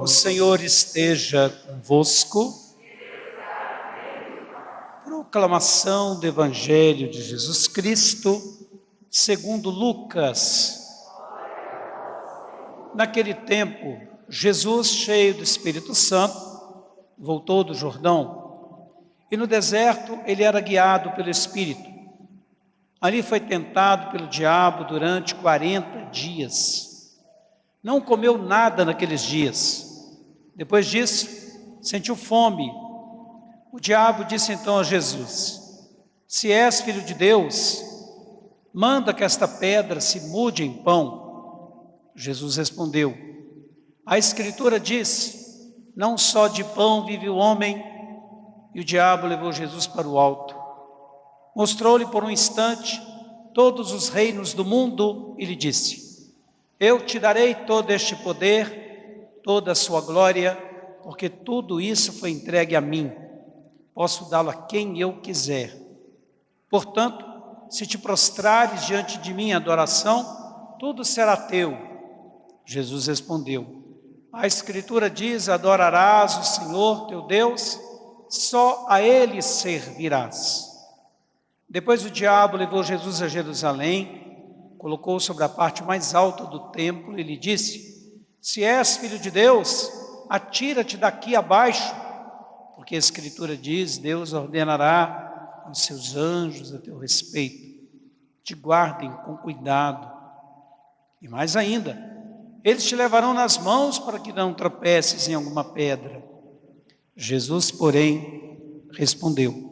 O Senhor esteja convosco. Proclamação do Evangelho de Jesus Cristo, segundo Lucas. Naquele tempo, Jesus, cheio do Espírito Santo, voltou do Jordão, e no deserto ele era guiado pelo Espírito. Ali foi tentado pelo diabo durante 40 dias. Não comeu nada naqueles dias. Depois disso, sentiu fome. O diabo disse então a Jesus: se és filho de Deus, manda que esta pedra se mude em pão. Jesus respondeu: a Escritura diz, não só de pão vive o homem. E o diabo levou Jesus para o alto. Mostrou-lhe por um instante todos os reinos do mundo e lhe disse: eu te darei todo este poder, toda a sua glória, porque tudo isso foi entregue a mim. Posso dá-lo a quem eu quiser. Portanto, se te prostrares diante de mim em adoração, tudo será teu. Jesus respondeu: a Escritura diz, adorarás o Senhor teu Deus, só a Ele servirás. Depois o diabo levou Jesus a Jerusalém, colocou-o sobre a parte mais alta do templo e lhe disse: se és filho de Deus, atira-te daqui abaixo, porque a Escritura diz, Deus ordenará aos seus anjos a teu respeito, te guardem com cuidado. E mais ainda, eles te levarão nas mãos para que não tropeces em alguma pedra. Jesus, porém, respondeu: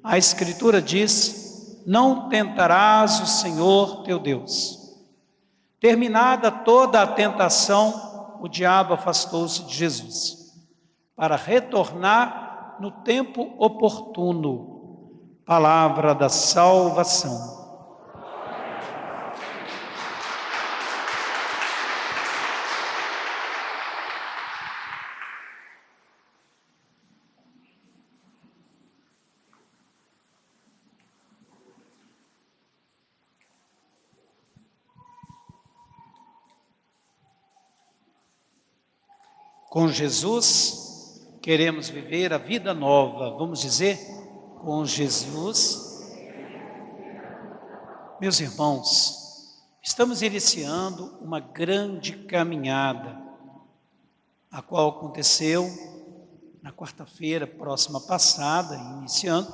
a Escritura diz, não tentarás o Senhor teu Deus. Terminada toda a tentação, o diabo afastou-se de Jesus, para retornar no tempo oportuno. Palavra da salvação. Com Jesus, queremos viver a vida nova. Vamos dizer, com Jesus. Meus irmãos, estamos iniciando uma grande caminhada, a qual aconteceu na quarta-feira próxima passada, iniciando,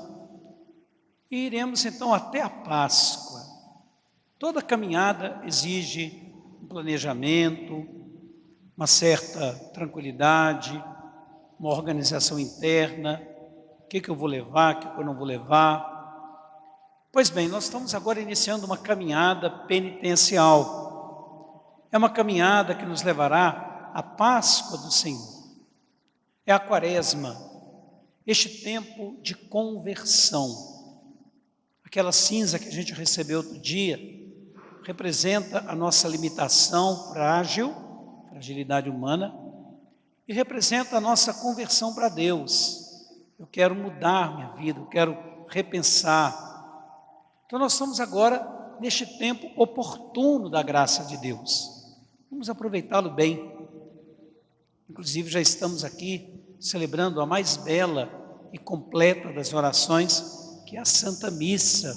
e iremos então até a Páscoa. Toda caminhada exige um planejamento, uma certa tranquilidade, uma organização interna, o que eu vou levar, o que eu não vou levar. Pois bem, nós estamos agora iniciando uma caminhada penitencial. É uma caminhada que nos levará à Páscoa do Senhor. É a Quaresma, este tempo de conversão. Aquela cinza que a gente recebeu outro dia representa a nossa limitação frágil, fragilidade humana, e representa a nossa conversão para Deus. Eu quero mudar minha vida, eu quero repensar. Então nós estamos agora neste tempo oportuno da graça de Deus. Vamos aproveitá-lo bem. Inclusive já estamos aqui celebrando a mais bela e completa das orações, que é a Santa Missa,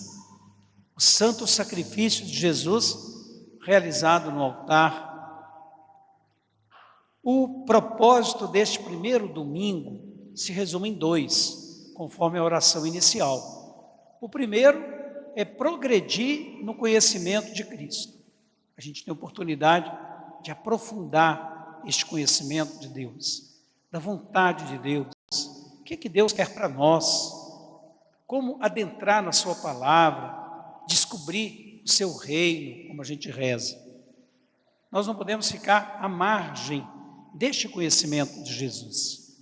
o santo sacrifício de Jesus realizado no altar. O propósito deste primeiro domingo se resume em dois, conforme a oração inicial. O primeiro é progredir no conhecimento de Cristo. A gente tem a oportunidade de aprofundar este conhecimento de Deus, da vontade de Deus. O que Deus quer para nós? Como adentrar na sua palavra, descobrir o seu reino, como a gente reza. Nós não podemos ficar à margem deste conhecimento de Jesus.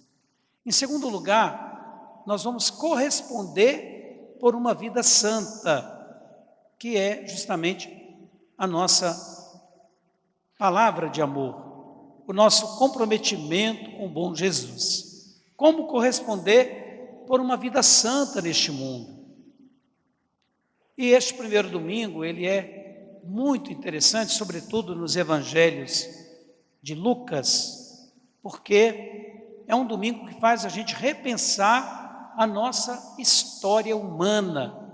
Em segundo lugar, nós vamos corresponder por uma vida santa, que é justamente a nossa palavra de amor, o nosso comprometimento com o bom Jesus. Como corresponder por uma vida santa neste mundo? E este primeiro domingo, ele é muito interessante, sobretudo nos evangelhos de Lucas, porque é um domingo que faz a gente repensar a nossa história humana,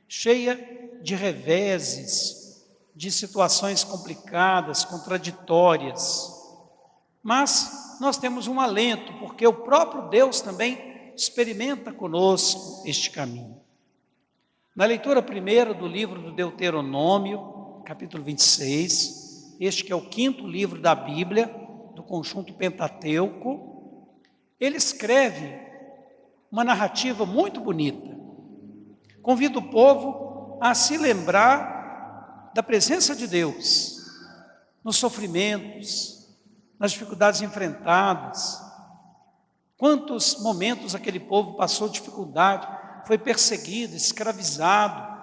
cheia de reveses, de situações complicadas, contraditórias. Mas nós temos um alento, porque o próprio Deus também experimenta conosco este caminho. Na leitura primeira do livro do Deuteronômio, capítulo 26, este que é o 5º livro da Bíblia, do conjunto Pentateuco, ele escreve uma narrativa muito bonita. Convida o povo a se lembrar da presença de Deus nos sofrimentos, nas dificuldades enfrentadas. Quantos momentos aquele povo passou dificuldade, foi perseguido, escravizado,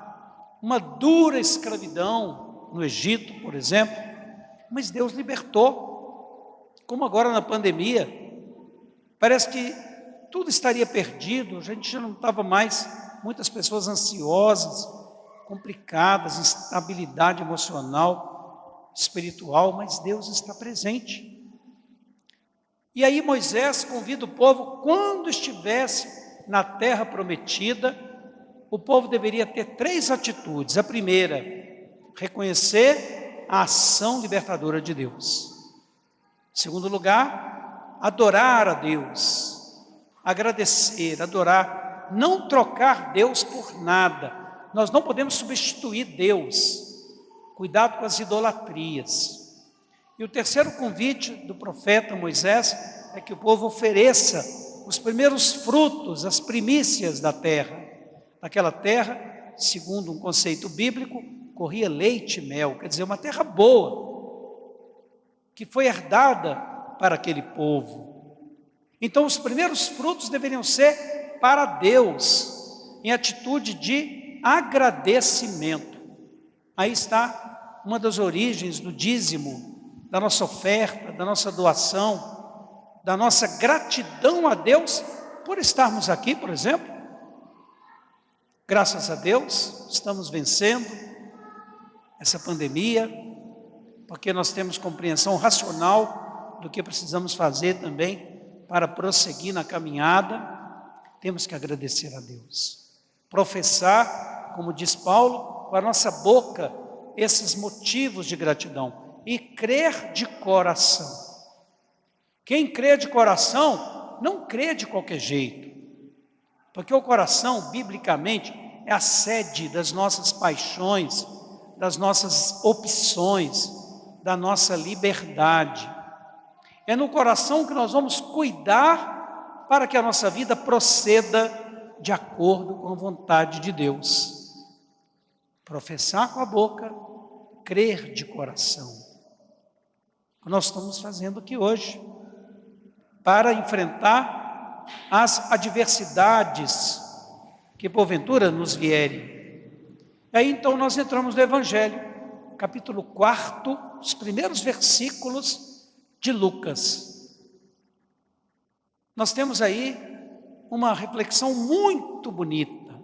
uma dura escravidão no Egito, por exemplo, mas Deus libertou, como agora na pandemia. Parece que tudo estaria perdido, a gente já não estava mais, muitas pessoas ansiosas, complicadas, instabilidade emocional, espiritual, mas Deus está presente. E aí Moisés convida o povo, quando estivesse na terra prometida, o povo deveria ter 3 atitudes. A primeira, reconhecer a ação libertadora de Deus. Em segundo lugar, adorar a Deus, agradecer, adorar, não trocar Deus por nada. Nós não podemos substituir Deus. Cuidado com as idolatrias. E o terceiro convite do profeta Moisés é que o povo ofereça os primeiros frutos, as primícias da terra. Naquela terra, segundo um conceito bíblico, corria leite e mel, quer dizer, uma terra boa, que foi herdada para aquele povo. Então, os primeiros frutos deveriam ser para Deus, em atitude de agradecimento. Aí está uma das origens do dízimo, da nossa oferta, da nossa doação, da nossa gratidão a Deus por estarmos aqui, por exemplo. Graças a Deus, estamos vencendo essa pandemia, porque nós temos compreensão racional do que precisamos fazer também para prosseguir na caminhada. Temos que agradecer a Deus. Professar, como diz Paulo, com a nossa boca, esses motivos de gratidão. E crer de coração. Quem crê de coração, não crê de qualquer jeito. Porque o coração, biblicamente, é a sede das nossas paixões, das nossas opções, da nossa liberdade. É no coração que nós vamos cuidar para que a nossa vida proceda de acordo com a vontade de Deus. Professar com a boca, crer de coração. O que nós estamos fazendo aqui hoje, para enfrentar as adversidades que porventura nos vierem. Aí então nós entramos no Evangelho, capítulo 4, os primeiros versículos de Lucas. Nós temos aí uma reflexão muito bonita,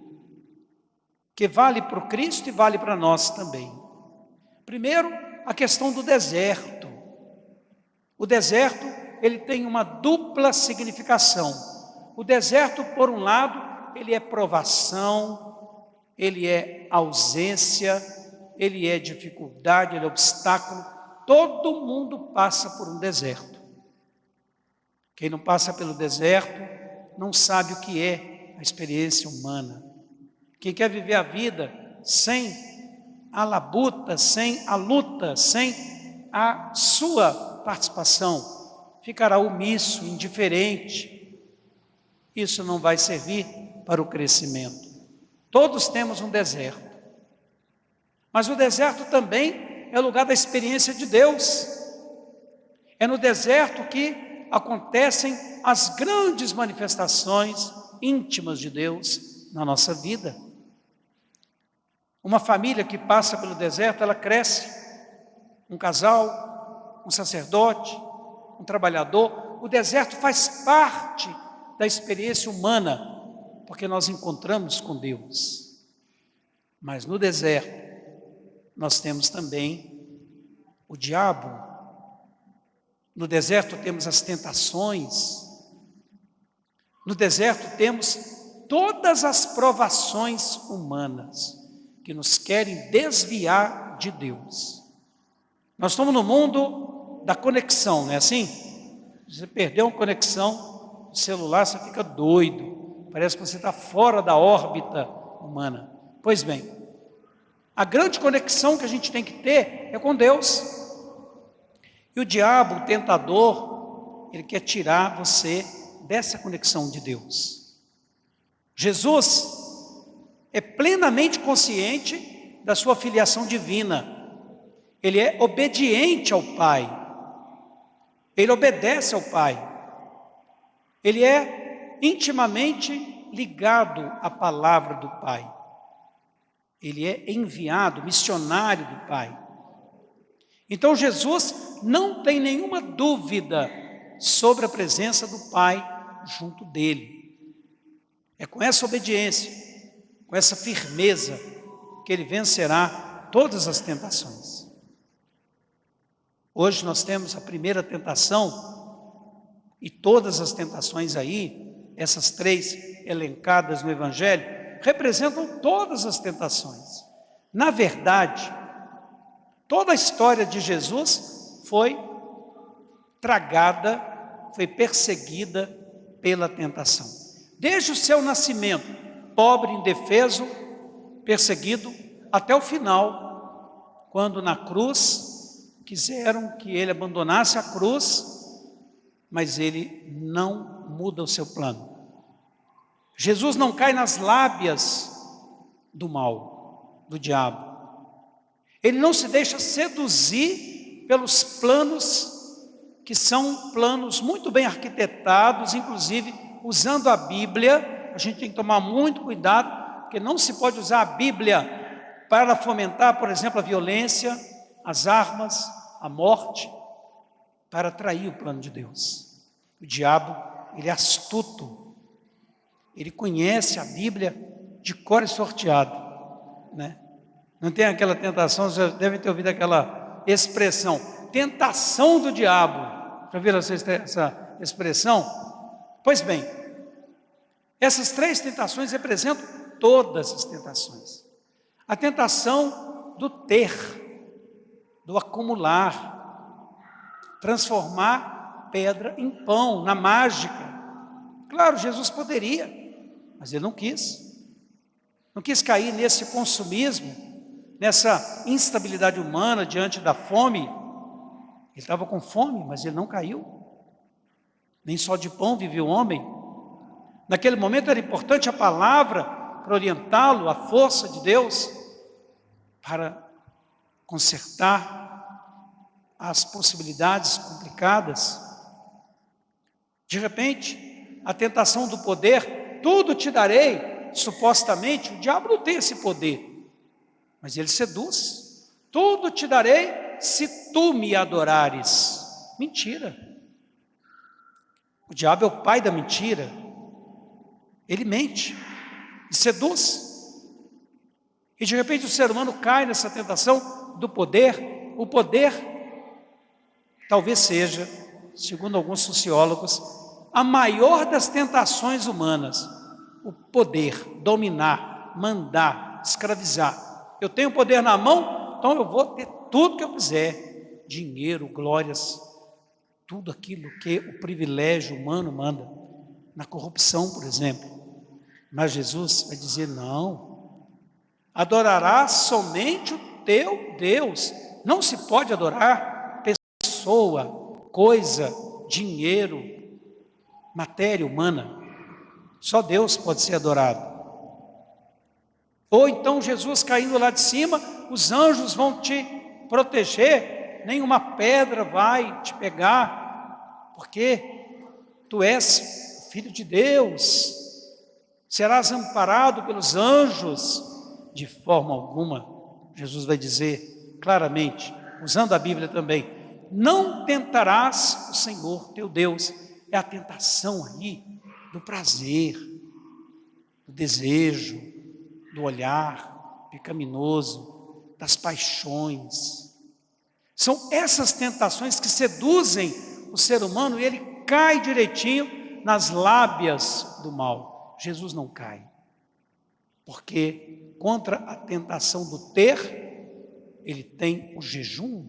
que vale para o Cristo e vale para nós também. Primeiro, a questão do deserto. O deserto, ele tem uma dupla significação. O deserto, por um lado, ele é provação, ele é ausência, ele é dificuldade, ele é obstáculo. Todo mundo passa por um deserto. Quem não passa pelo deserto não sabe o que é a experiência humana. Quem quer viver a vida sem a labuta, sem a luta, sem a sua participação, ficará omisso, indiferente. Isso não vai servir para o crescimento. Todos temos um deserto. Mas o deserto também é o lugar da experiência de Deus. É no deserto que acontecem as grandes manifestações íntimas de Deus na nossa vida. Uma família que passa pelo deserto, ela cresce. Um casal, um sacerdote, um trabalhador. O deserto faz parte da experiência humana, porque nós encontramos com Deus. Mas no deserto, nós temos também o diabo. No deserto temos as tentações. No deserto temos todas as provações humanas que nos querem desviar de Deus. Nós estamos no mundo da conexão, não é assim? Você perdeu uma conexão do celular, você fica doido. Parece que você está fora da órbita humana. Pois bem, a grande conexão que a gente tem que ter é com Deus. E o diabo, o tentador, ele quer tirar você dessa conexão de Deus. Jesus é plenamente consciente da sua filiação divina. Ele é obediente ao Pai. Ele obedece ao Pai. Ele é intimamente ligado à palavra do Pai. Ele é enviado, missionário do Pai. Então Jesus não tem nenhuma dúvida sobre a presença do Pai junto dele. É com essa obediência, com essa firmeza, que ele vencerá todas as tentações. Hoje nós temos a primeira tentação, e todas as tentações aí, essas 3 elencadas no Evangelho, representam todas as tentações. Na verdade, toda a história de Jesus foi tragada, foi perseguida pela tentação. Desde o seu nascimento, pobre, indefeso, perseguido, até o final, quando na cruz quiseram que ele abandonasse a cruz, mas ele não muda o seu plano. Jesus não cai nas lábias do mal, do diabo. Ele não se deixa seduzir pelos planos que são planos muito bem arquitetados, inclusive usando a Bíblia. A gente tem que tomar muito cuidado, porque não se pode usar a Bíblia para fomentar, por exemplo, a violência, as armas, a morte, para atrair o plano de Deus. O diabo, ele é astuto, ele conhece a Bíblia de cor e sorteado, né? Não tem aquela tentação, vocês devem ter ouvido aquela expressão, tentação do diabo. Já viram essa expressão? Pois bem, essas 3 tentações representam todas as tentações. A tentação do ter, do acumular, transformar pedra em pão, na mágica. Claro, Jesus poderia, mas ele não quis. Não quis cair nesse consumismo, nessa instabilidade humana diante da fome. Ele estava com fome, mas ele não caiu. Nem só de pão vive o homem. Naquele momento era importante a palavra para orientá-lo, a força de Deus, para consertar as possibilidades complicadas. De repente, a tentação do poder, tudo te darei, supostamente, o diabo não tem esse poder, mas ele seduz. Tudo te darei se tu me adorares. Mentira. O diabo é o pai da mentira. Ele mente e seduz. E de repente o ser humano cai nessa tentação do poder. O poder talvez seja, segundo alguns sociólogos, a maior das tentações humanas. O poder, dominar, mandar, escravizar. Eu tenho poder na mão, então eu vou ter tudo que eu quiser. Dinheiro, glórias, tudo aquilo que o privilégio humano manda. Na corrupção, por exemplo. Mas Jesus vai dizer, não. Adorarás somente o teu Deus. Não se pode adorar pessoa, coisa, dinheiro, matéria humana. Só Deus pode ser adorado. Ou então Jesus caindo lá de cima, os anjos vão te proteger, nenhuma pedra vai te pegar, porque tu és filho de Deus, serás amparado pelos anjos. De forma alguma, Jesus vai dizer claramente, usando a Bíblia também, não tentarás o Senhor teu Deus. É a tentação aí do prazer, do desejo, do olhar pecaminoso, das paixões. São essas tentações que seduzem o ser humano e ele cai direitinho nas lábias do mal. Jesus não cai, porque contra a tentação do ter, ele tem o jejum.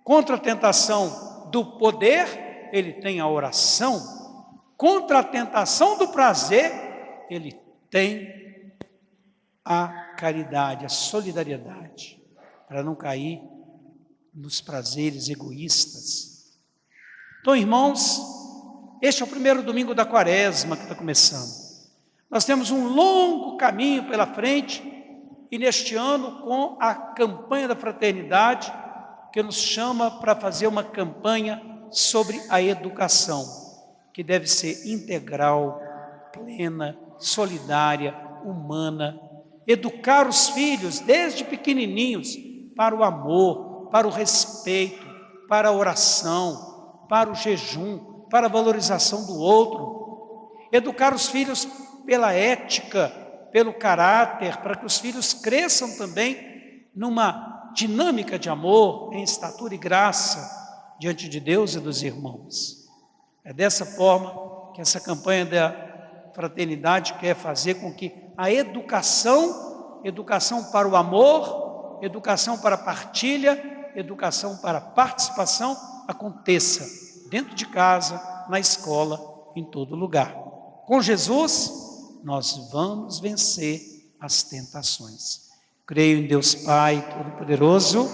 Contra a tentação do poder, ele tem a oração. Contra a tentação do prazer, ele tem a caridade, a solidariedade, para não cair nos prazeres egoístas. Então, irmãos, este é o primeiro domingo da Quaresma que está começando. Nós temos um longo caminho pela frente, e neste ano, com a campanha da fraternidade, que nos chama para fazer uma campanha sobre a educação, que deve ser integral, plena, solidária, humana. Educar os filhos desde pequenininhos para o amor, para o respeito, para a oração, para o jejum, para a valorização do outro. Educar os filhos pela ética, pelo caráter, para que os filhos cresçam também numa dinâmica de amor, em estatura e graça diante de Deus e dos irmãos. É dessa forma que essa campanha da fraternidade quer fazer com que a educação para o amor, educação para a partilha, educação para a participação aconteça dentro de casa, na escola, em todo lugar. Com Jesus, nós vamos vencer as tentações. Creio em Deus Pai Todo-Poderoso,